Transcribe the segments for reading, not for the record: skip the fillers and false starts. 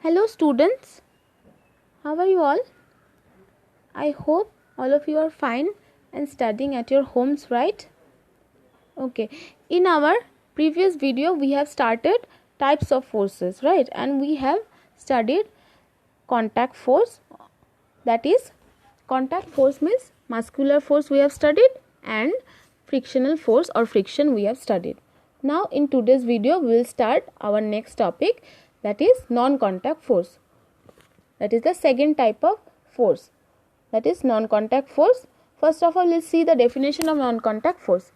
Hello students, how are you all? I hope all of you are fine and studying at your homes, right? Okay, in our previous video we have started types of forces, right? And we have studied contact force, that is contact force means muscular force we have studied and frictional force or friction we have studied. Now in today's video we will start our next topic, that is non-contact force. That is the second type of force, that is non-contact force. First of all, let's see the definition of non-contact force.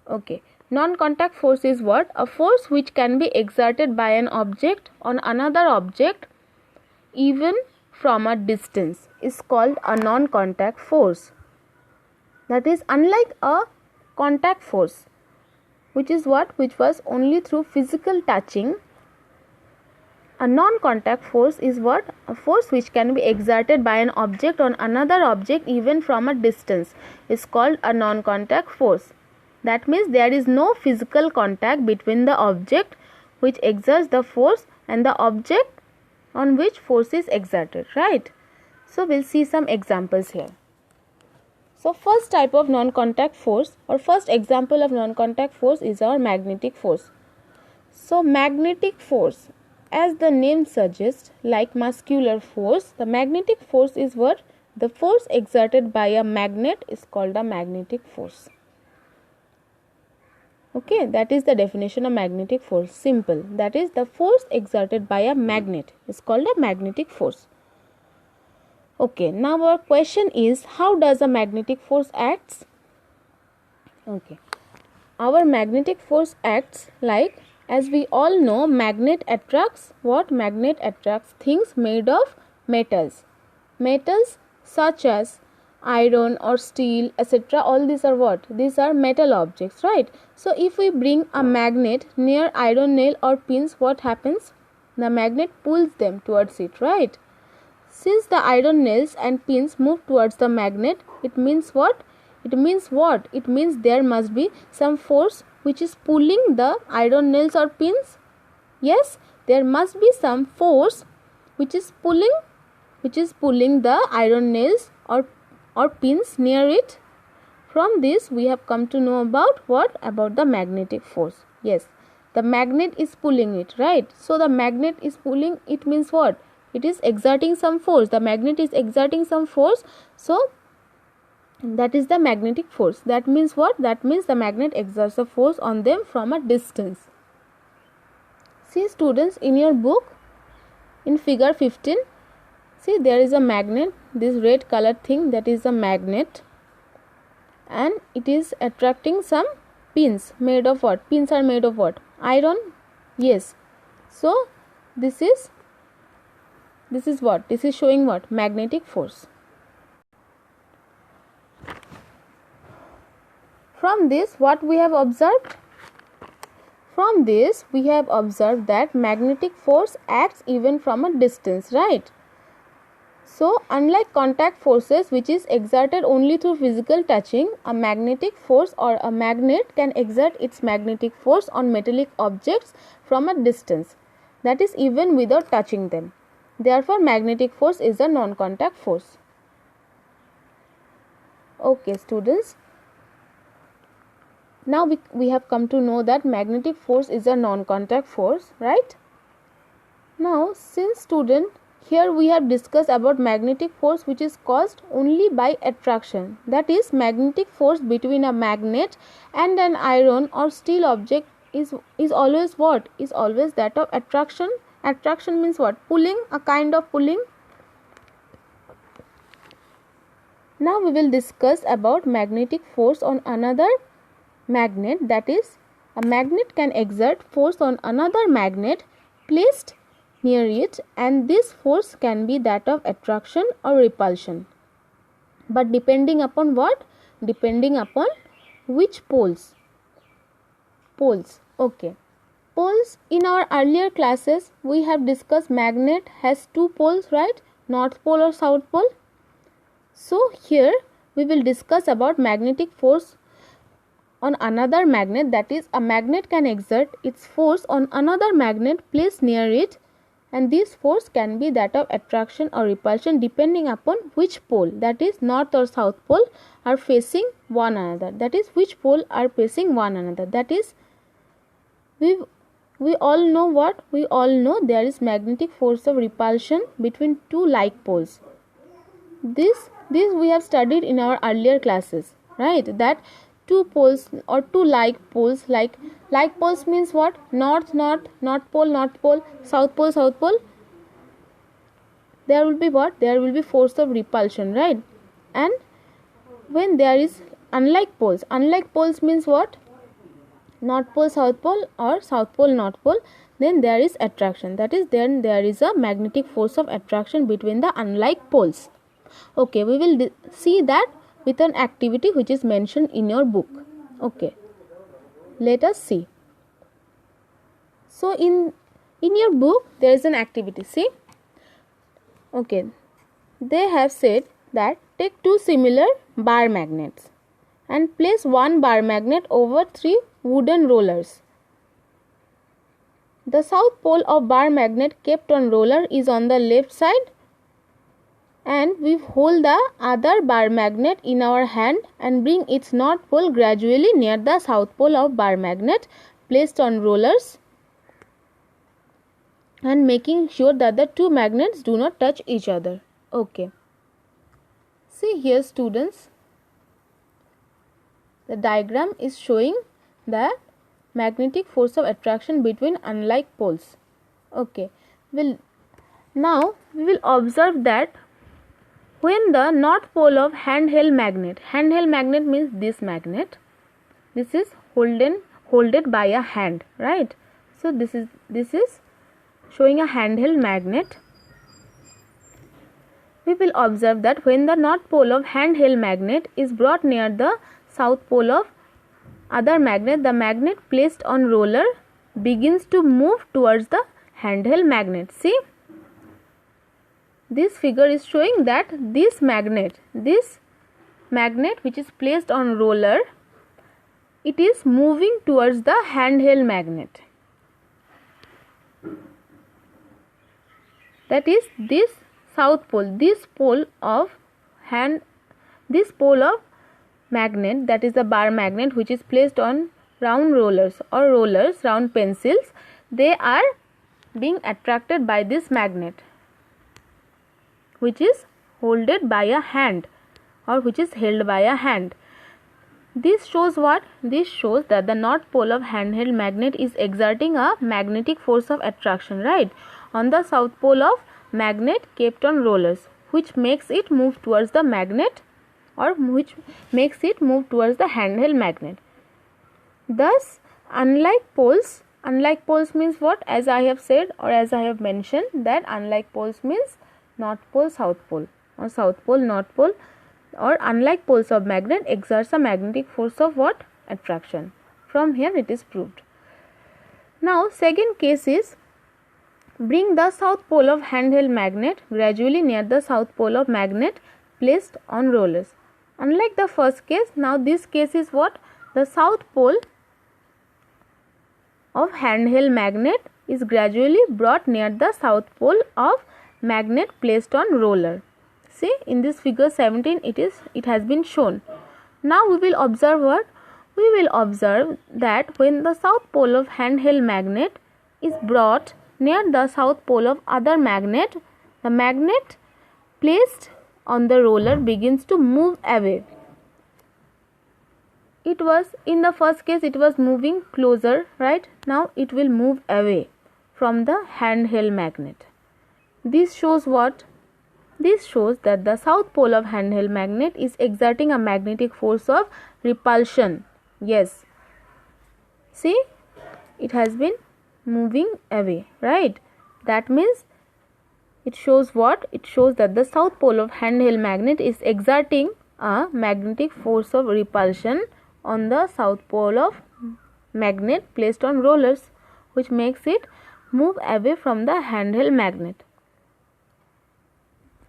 Okay, non-contact force is what? A force which can be exerted by an object on another object even from a distance is called a non-contact force. That is unlike a contact force, which is what? Which was only through physical touching. A non-contact force is what? A force which can be exerted by an object on another object even from a distance is called a non-contact force. That means there is no physical contact between the object which exerts the force and the object on which force is exerted, right? So we'll see some examples here. So first type of non-contact force or first example of non-contact force is our magnetic force. So magnetic force, as the name suggests, like muscular force, the magnetic force is what? The force exerted by a magnet is called a magnetic force. Okay, that is the definition of magnetic force. Simple. That is the force exerted by a magnet is called a magnetic force. Okay, now our question is, how does a magnetic force acts? Okay, our magnetic force acts like, as we all know, magnet attracts what? Magnet attracts things made of metals. Metals such as iron or steel, etc. All these are what? These are metal objects, right? So if we bring a magnet near iron nail or pins, what happens? The magnet pulls them towards it, right? Since the iron nails and pins move towards the magnet, it means what? It means what? It means there must be some force which is pulling the iron nails or pins. Yes, there must be some force which is pulling the iron nails or pins near it. From this we have come to know about what? About the magnetic force. Yes, the magnet is pulling it, right? So the magnet is pulling, it means what? It is exerting some force. The magnet is exerting some force. So that is the magnetic force. That means what? That means the magnet exerts a force on them from a distance. See students, in your book, in figure 15, see there is a magnet, this red colored thing, that is a magnet, and it is attracting some pins made of what? Pins are made of what? Iron. Yes. So this is what? This is showing what? Magnetic force. From this, what we have observed? From this, we have observed that magnetic force acts even from a distance, right? So, unlike contact forces which is exerted only through physical touching, a magnetic force or a magnet can exert its magnetic force on metallic objects from a distance, that is even without touching them. Therefore, magnetic force is a non-contact force. Okay, students. Now we have come to know that magnetic force is a non-contact force, right? Now, since student, here we have discussed about magnetic force which is caused only by attraction. That is, magnetic force between a magnet and an iron or steel object is always what? Is always that of attraction. Attraction means what? Pulling, a kind of pulling. Now we will discuss about magnetic force on another magnet. That is, a magnet can exert force on another magnet placed near it, and this force can be that of attraction or repulsion, but depending upon what? Depending upon which poles. Okay, poles. In our earlier classes we have discussed magnet has two poles, right? North pole or south pole. So here we will discuss about magnetic force on another magnet. That is, a magnet can exert its force on another magnet placed near it and this force can be that of attraction or repulsion depending upon which pole, that is north or south pole, are facing one another. That is which pole are facing one another. That is, we all know what? We all know there is magnetic force of repulsion between two like poles. This we have studied in our earlier classes, right? That two poles or two like poles, like poles means what? North pole, south pole, there will be what? There will be force of repulsion, right? And when there is unlike poles means what? North pole south pole or south pole north pole, then there is attraction. That is, then there is a magnetic force of attraction between the unlike poles. Okay, we will see that with an activity which is mentioned in your book. Okay, let us see. So in your book there is an activity. See, okay, they have said that take two similar bar magnets and place one bar magnet over three wooden rollers. The south pole of bar magnet kept on roller is on the left side, and we hold the other bar magnet in our hand and bring its north pole gradually near the south pole of bar magnet placed on rollers, and making sure that the two magnets do not touch each other. Okay. See here, students, the diagram is showing the magnetic force of attraction between unlike poles. Okay. Now we will observe that when the north pole of handheld magnet means this magnet, this is holded by a hand, right? So this is showing a handheld magnet. We will observe that when the north pole of handheld magnet is brought near the south pole of other magnet, the magnet placed on roller begins to move towards the handheld magnet. See, this figure is showing that this magnet which is placed on roller, it is moving towards the handheld magnet. That is, this south pole, this pole of magnet, that is the bar magnet which is placed on round rollers or round pencils, they are being attracted by this magnet which is holded by a hand or which is held by a hand. This shows what? This shows that the north pole of handheld magnet is exerting a magnetic force of attraction, right, on the south pole of magnet kept on rollers, which makes it move towards the magnet or which makes it move towards the handheld magnet. Thus, unlike poles means what? As I have said or as I have mentioned, that unlike poles means north pole south pole or south pole north pole, or unlike poles of magnet exerts a magnetic force of what? Attraction. From here it is proved. Now second case is, bring the south pole of handheld magnet gradually near the south pole of magnet placed on rollers. Unlike the first case, now this case is what? The south pole of handheld magnet is gradually brought near the south pole of magnet placed on roller. See, in this figure 17 it has been shown. Now we will observe what? We will observe that when the south pole of handheld magnet is brought near the south pole of other magnet, the magnet placed on the roller begins to move away. It was, in the first case it was moving closer, right? Now it will move away from the handheld magnet. This shows what? This shows that the south pole of handheld magnet is exerting a magnetic force of repulsion. Yes. See, it has been moving away, right? That means it shows what? It shows that the south pole of handheld magnet is exerting a magnetic force of repulsion on the south pole of magnet placed on rollers, which makes it move away from the handheld magnet.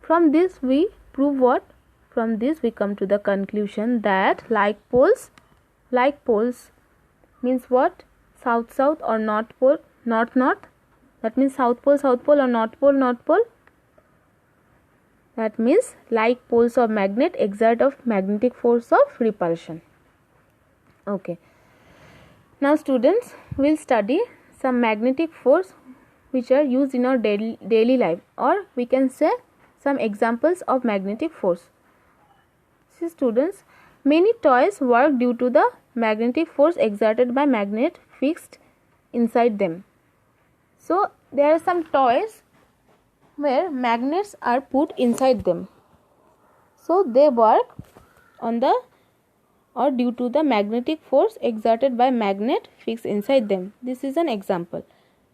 From this we prove what? From this we come to the conclusion that like poles means what? South south or north pole, north north. That means south pole or north pole. That means like poles of magnet exert of magnetic force of repulsion. Okay. Now students, will study some magnetic force which are used in our daily life, or we can say some examples of magnetic force. See students, many toys work due to the magnetic force exerted by magnet fixed inside them. So there are some toys where magnets are put inside them. So they work on the or due to the magnetic force exerted by magnet fixed inside them. This is an example.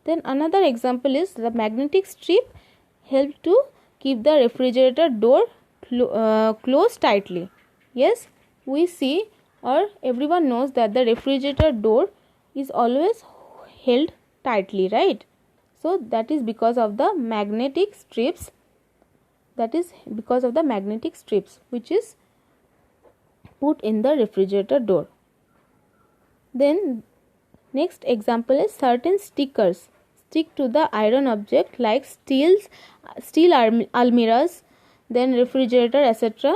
Then another example is the magnetic strip help to keep the refrigerator door closed tightly. Yes, we see or everyone knows that the refrigerator door is always held tightly, right? So that is because of the magnetic strips. Which is put in the refrigerator door. Then next example is certain stickers stick to the iron object like steel almirahs, then refrigerator, etc.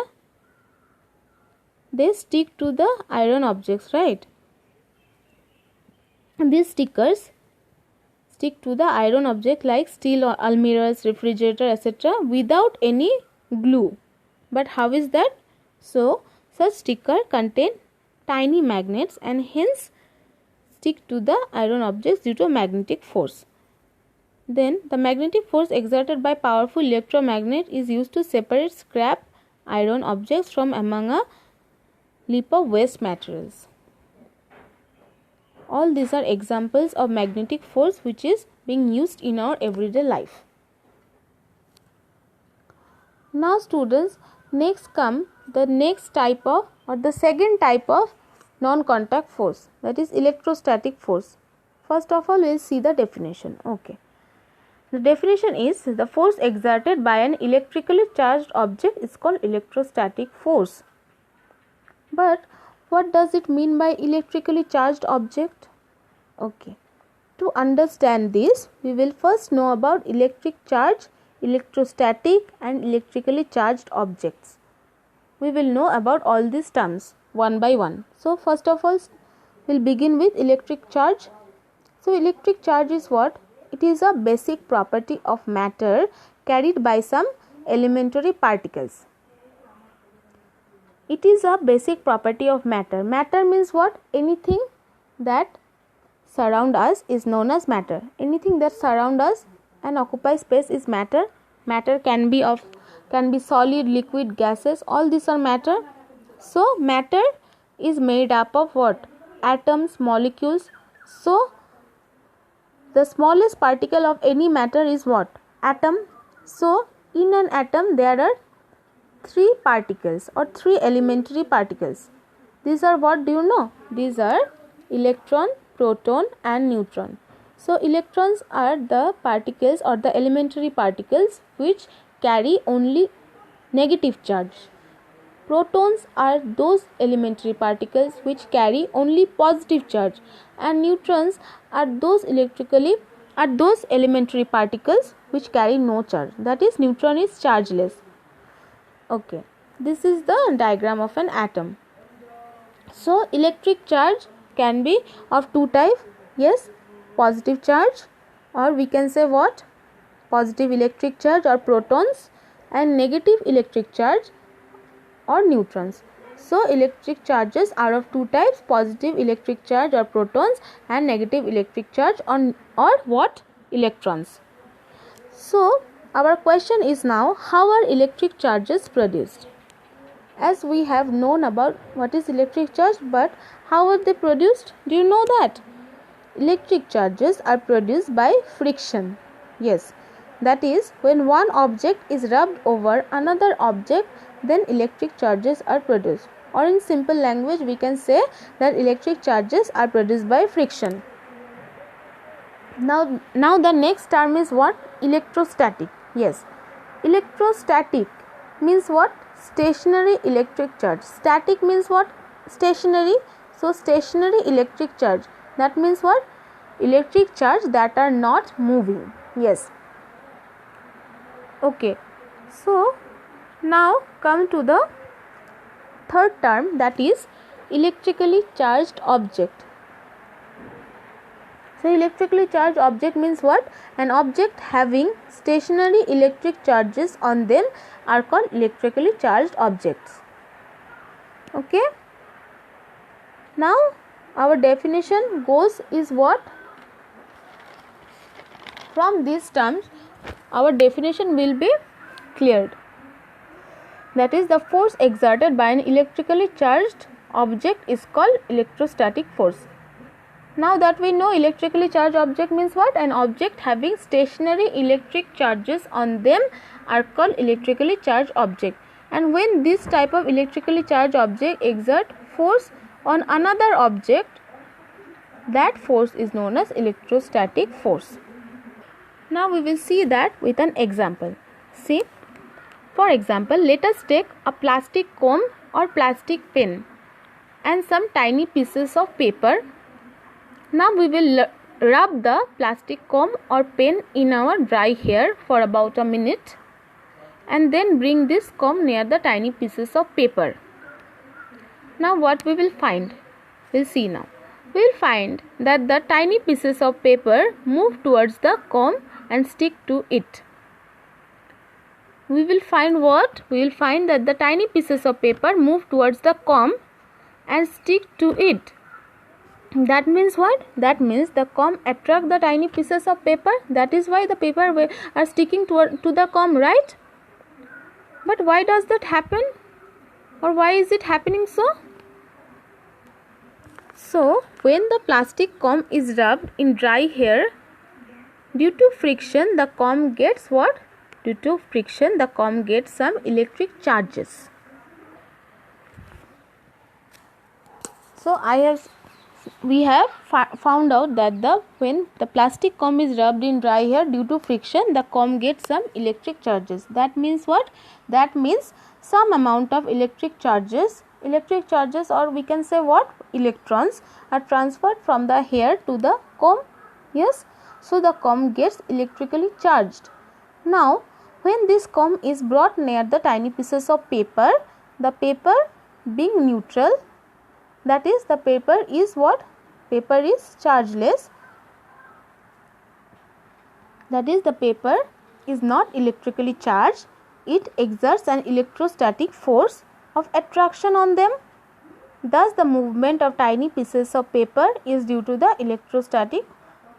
They stick to the iron objects, right? And these stickers stick to the iron object like steel or almirahs, refrigerator, etc. without any glue. But how is that? So such sticker contain tiny magnets and hence stick to the iron objects due to magnetic force. Then the magnetic force exerted by powerful electromagnet is used to separate scrap iron objects from among a heap of waste materials. All these are examples of magnetic force which is being used in our everyday life. Now students, next come the second type of non-contact force, that is electrostatic force. First of all, we will see the definition. Okay. The definition is the force exerted by an electrically charged object is called electrostatic force. But what does it mean by electrically charged object? Okay. To understand this, we will first know about electric charge, electrostatic and electrically charged objects. We will know about all these terms one by one. So first of all, we will begin with electric charge. So electric charge is what? It is a basic property of matter carried by some elementary particles. It is a basic property of matter. Matter means what? Anything that surround us is known as matter. Anything that surround us and occupy space is matter. Matter can be solid, liquid, gases, all these are matter. So matter is made up of what? Atoms, molecules. So the smallest particle of any matter is what? Atom. So in an atom there are 3 particles or 3 elementary particles. These are what, do you know? These are electron, proton and neutron. So electrons are the particles or the elementary particles which carry only negative charge. Protons are those elementary particles which carry only positive charge, and neutrons are those elementary particles which carry no charge. That is, neutron is chargeless. Okay, this is the diagram of an atom. So electric charge can be of 2 types. Yes, positive charge, or we can say what? Positive electric charge or protons, and negative electric charge or neutrons. So electric charges are of 2 types, positive electric charge or protons and negative electric charge or what? Electrons. So our question is now, how are electric charges produced? As we have known about what is electric charge, but how are they produced? Do you know that? Electric charges are produced by friction. Yes, that is, when one object is rubbed over another object, then electric charges are produced. Or in simple language, we can say that electric charges are produced by friction. Now the next term is what? Electrostatic. Yes, electrostatic means what? Stationary electric charge. Static means what? Stationary. So stationary electric charge, that means what? Electric charge that are not moving. Yes. Okay. So now come to the third term, that is electrically charged object. So electrically charged object means what? An object having stationary electric charges on them are called electrically charged objects. Okay. Now our definition goes is what? From these terms our definition will be cleared. That is, the force exerted by an electrically charged object is called electrostatic force. Now that we know electrically charged object means what? An object having stationary electric charges on them are called electrically charged object. And when this type of electrically charged object exert force on another object, that force is known as electrostatic force. Now we will see that with an example. See, for example, let us take a plastic comb or plastic pen and some tiny pieces of paper. Now we will rub the plastic comb or pen in our dry hair for about a minute and then bring this comb near the tiny pieces of paper. Now what we will find? We'll see now. We will find that the tiny pieces of paper move towards the comb and stick to it. We will find what? We will find that the tiny pieces of paper move towards the comb and stick to it. That means what? That means the comb attract the tiny pieces of paper. That is why the paper are sticking to the comb, right? But why does that happen? Or why is it happening so? So, when the plastic comb is rubbed in dry hair, due to friction, the comb gets what? Due to friction, the comb gets some electric charges. So, we have found out that when the plastic comb is rubbed in dry hair, due to friction, the comb gets some electric charges. That means what? That means some amount of electric charges, or we can say what? Electrons are transferred from the hair to the comb. Yes. So the comb gets electrically charged. Now, when this comb is brought near the tiny pieces of paper, the paper being neutral, that is, the paper is what? Paper is chargeless. That is, the paper is not electrically charged. It exerts an electrostatic force of attraction on them. Thus, the movement of tiny pieces of paper is due to the electrostatic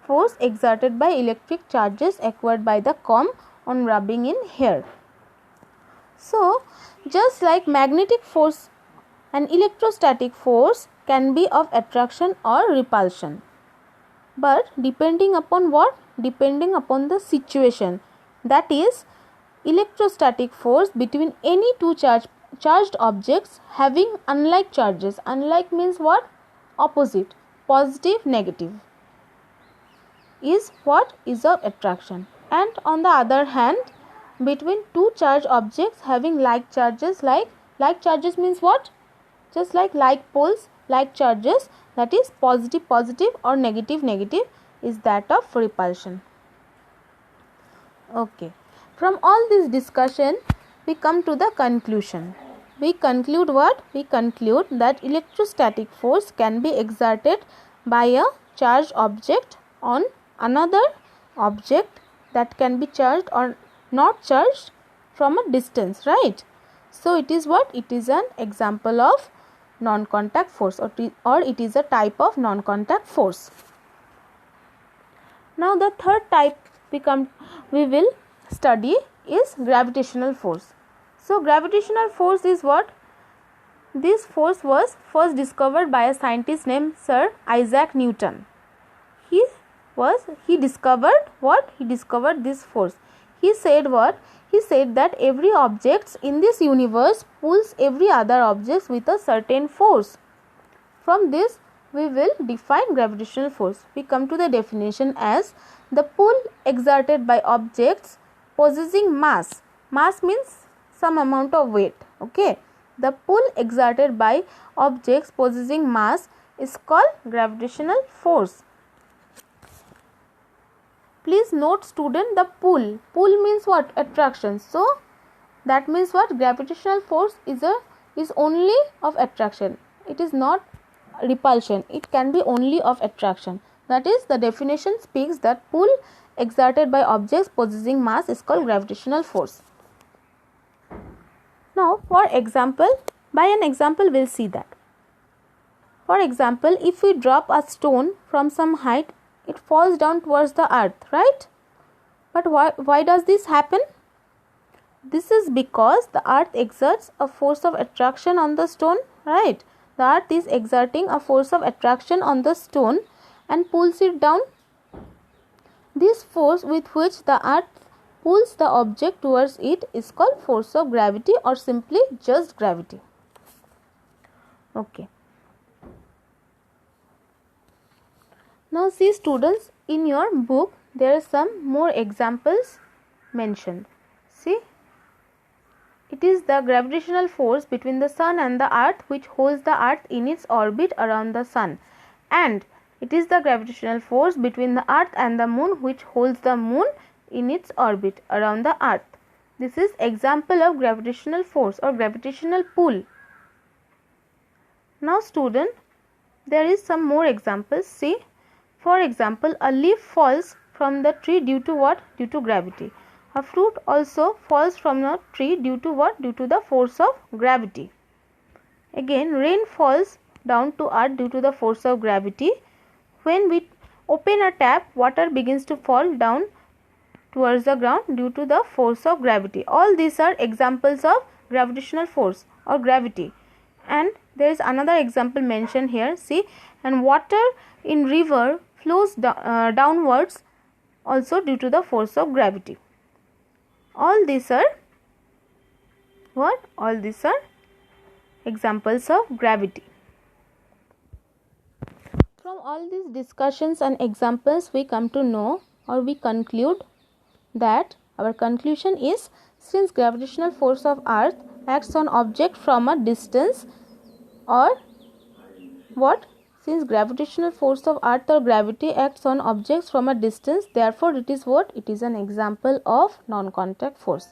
force exerted by electric charges acquired by the comb on rubbing in hair. So, just like magnetic force, an electrostatic force can be of attraction or repulsion. But depending upon what? Depending upon the situation. That is, electrostatic force between any two charged objects having unlike charges. Unlike means what? Opposite. Positive, negative. Is what? Is of attraction. And on the other hand, between two charged objects having like charges, like charges means what? Just like poles, like charges, that is positive positive or negative negative, is that of repulsion. Okay. From all this discussion, we come to the conclusion. We conclude what? We conclude that electrostatic force can be exerted by a charged object on another object that can be charged or not charged from a distance, right? So it is what? It is an example of non-contact force, or it is a type of non-contact force. Now the third type we will study is gravitational force. So gravitational force is what? This force was first discovered by a scientist named Sir Isaac Newton. He discovered what? He discovered this force. He said what? He said that every object in this universe pulls every other object with a certain force. From this, we will define gravitational force. We come to the definition as the pull exerted by objects possessing mass. Mass means some amount of weight. Okay. The pull exerted by objects possessing mass is called gravitational force. please note student the pull. Pull means what? Attraction. So that means what? Gravitational force is only of attraction. It is not repulsion. It can be only of attraction. That is, the definition speaks that pull exerted by objects possessing mass is called gravitational force. Now, for example, by an example we'll see that. For example, if we drop a stone from some height, it falls down towards the earth, right? But why does this happen? This is because the earth exerts a force of attraction on the stone, right? The earth is exerting a force of attraction on the stone and pulls it down. This force with which the earth pulls the object towards it is called force of gravity, or simply just gravity. Okay. Now see students, in your book there are some more examples mentioned. See, it is the gravitational force between the sun and the earth which holds the earth in its orbit around the sun, and it is the gravitational force between the earth and the moon which holds the moon in its orbit around the earth. This is example of gravitational force or gravitational pull. Now student, there is some more examples. See, for example, a leaf falls from the tree due to what? Due to gravity. A fruit also falls from a tree due to what? Due to the force of gravity. Again, rain falls down to earth due to the force of gravity. When we open a tap, water begins to fall down towards the ground due to the force of gravity. All these are examples of gravitational force or gravity. And there is another example mentioned here. See, and water in river flows downwards also due to the force of gravity. All these are what? All these are examples of gravity. From all these discussions and examples, we come to know, or we conclude that our conclusion is, since gravitational force of earth acts on object from a distance, or what? Since gravitational force of earth or gravity acts on objects from a distance, therefore it is what? It is an example of non-contact force.